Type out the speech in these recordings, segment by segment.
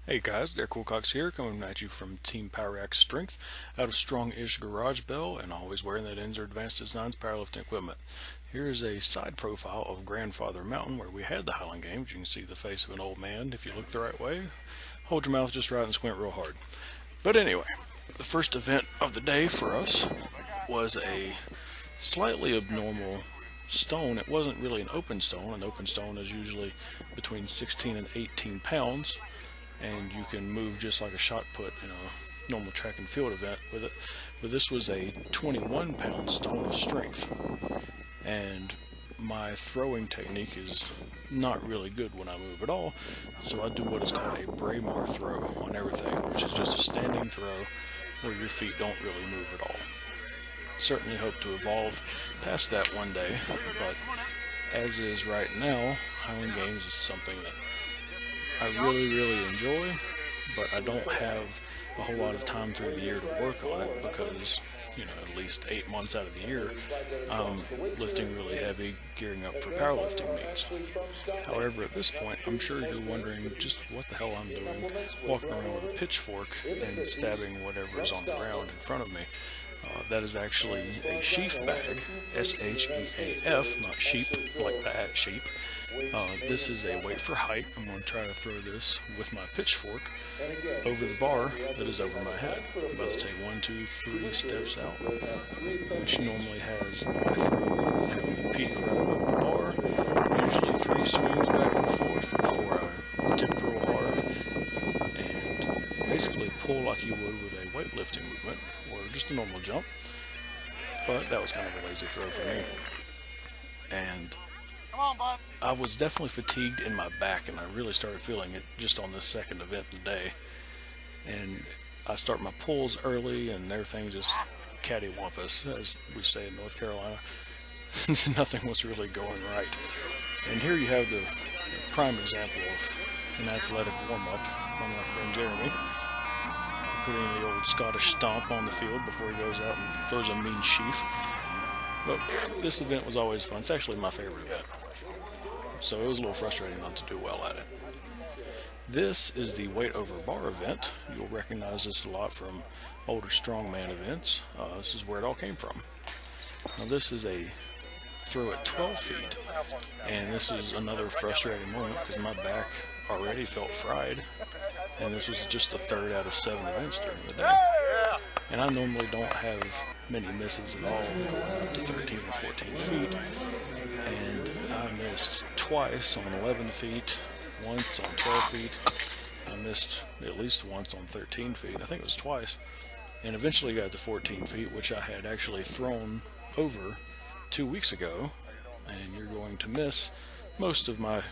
Hey guys, Derek Wilcox here, coming at you from Team Power Axe Strength out of strong-ish Garagebell, and always wearing that Enzor Advanced Designs powerlifting equipment. Here is a side profile of Grandfather Mountain where we had the Highland Games. You can see the face of an old man if you look the right way. Hold your mouth just right and squint real hard. But anyway, the first event of the day for us was a slightly abnormal stone. It wasn't really an open stone. An open stone is usually between 16 and 18 pounds, and you can move just like a shot put in a normal track and field event with it. But this was a 21-pound stone of strength, and my throwing technique is not really good when I move at all, so I do what is called a Braemar throw on everything, which is just a standing throw where your feet don't really move at all. Certainly hope to evolve past that one day, but as is right now, Highland Games is something that I really enjoy, but I don't have a whole lot of time through the year to work on it because, at least 8 months out of the year, I'm lifting really heavy, gearing up for powerlifting meets. However, at this point, I'm sure you're wondering just what the hell I'm doing, walking around with a pitchfork and stabbing whatever is on the ground in front of me. That is actually a sheaf bag, S-H-E-A-F, not sheep, like the at sheep. This is a weight for height. I'm going to try to throw this with my pitchfork over the bar that is over my head. I'm about to take 1, 2, 3 steps out, which normally has my throw having to peak right above the bar. Usually 3 swings back and forth before I tip real hard and basically pull like you would with a weightlifting movement or just a normal jump. But that was kind of a lazy throw for me. And I was definitely fatigued in my back, and I really started feeling it just on this second event of the day. And I start my pulls early, and everything just cattywampus, as we say in North Carolina. Nothing was really going right. And here you have the prime example of an athletic warm-up by my friend Jeremy, putting the old Scottish stomp on the field before he goes out and throws a mean sheaf. But this event was always fun. It's actually my favorite event, so it was a little frustrating not to do well at it. This is the weight over bar event. You'll recognize this a lot from older strongman events. This is where it all came from. Now this is a throw at 12 feet, and this is another frustrating moment because my back already felt fried, and this was just the third out of 7 events during the day. And I normally don't have many misses at all, going up to 13 or 14 feet, and I missed twice on 11 feet, once on 12 feet. I missed at least once on 13 feet. I think it was twice, and eventually got to 14 feet, which I had actually thrown over 2 weeks ago, and you're going to miss most of my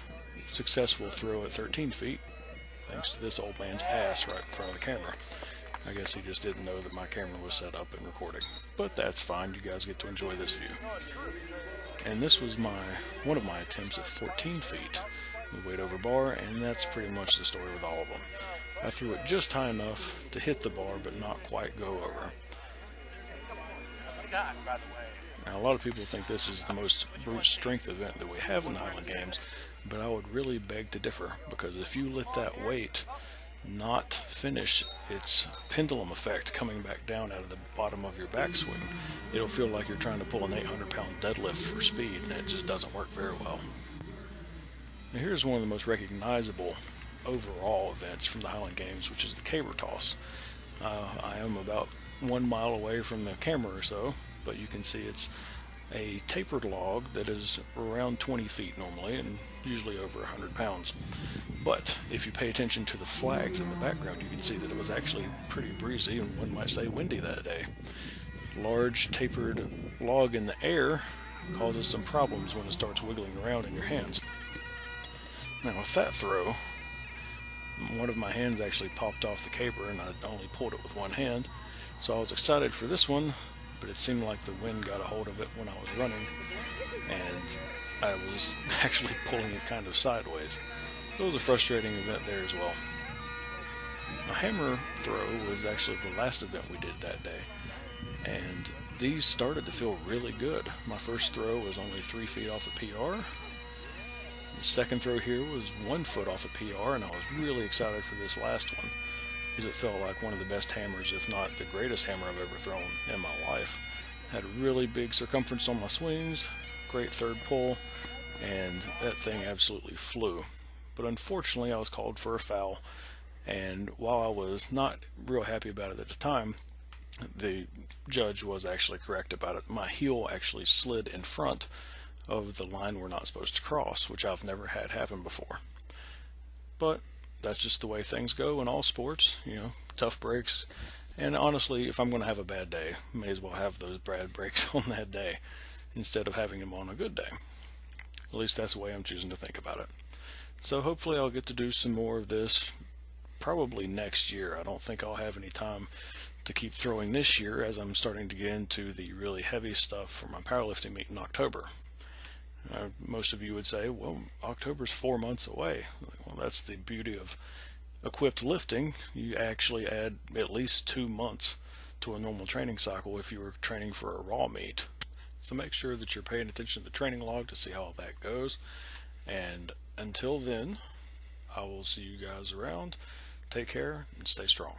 successful throw at 13 feet thanks to this old man's ass right in front of the camera. I guess he just didn't know that my camera was set up and recording, but that's fine. You guys get to enjoy this view. And this was one of my attempts at 14 feet with weight over bar, and that's pretty much the story with all of them. I threw it just high enough to hit the bar, but not quite go over. Now, a lot of people think this is the most brute strength event that we have in the Highland Games, but I would really beg to differ, because if you let that weight not finish its pendulum effect coming back down out of the bottom of your backswing, it'll feel like you're trying to pull an 800-pound deadlift for speed, and it just doesn't work very well. Now, here's one of the most recognizable overall events from the Highland Games, which is the caber toss. I am about 1 mile away from the camera or so, but you can see it's a tapered log that is around 20 feet normally and usually over 100 pounds. But if you pay attention to the flags in the background, you can see that it was actually pretty breezy, and one might say windy that day. Large tapered log in the air causes some problems when it starts wiggling around in your hands. Now with that throw, one of my hands actually popped off the caber, and I only pulled it with one hand, so I was excited for this one, but it seemed like the wind got a hold of it when I was running, and I was actually pulling it kind of sideways. So it was a frustrating event there as well. A hammer throw was actually the last event we did that day, and these started to feel really good. My first throw was only 3 feet off a PR, The second throw here was 1 foot off a PR, and I was really excited for this last one because it felt like one of the best hammers, if not the greatest hammer I've ever thrown in my life. Had a really big circumference on my swings, great third pull, and that thing absolutely flew. But unfortunately, I was called for a foul, and while I was not real happy about it at the time, the judge was actually correct about it. My heel actually slid in front of the line we're not supposed to cross, which I've never had happen before. But that's just the way things go in all sports, tough breaks. And honestly, if I'm going to have a bad day, may as well have those bad breaks on that day instead of having them on a good day. At least that's the way I'm choosing to think about it. So hopefully I'll get to do some more of this probably next year. I don't think I'll have any time to keep throwing this year, as I'm starting to get into the really heavy stuff for my powerlifting meet in October. Most of you would say, well, October's 4 months away. Well, that's the beauty of equipped lifting. You actually add at least 2 months to a normal training cycle if you were training for a raw meet. So make sure that you're paying attention to the training log to see how that goes. And until then, I will see you guys around. Take care and stay strong.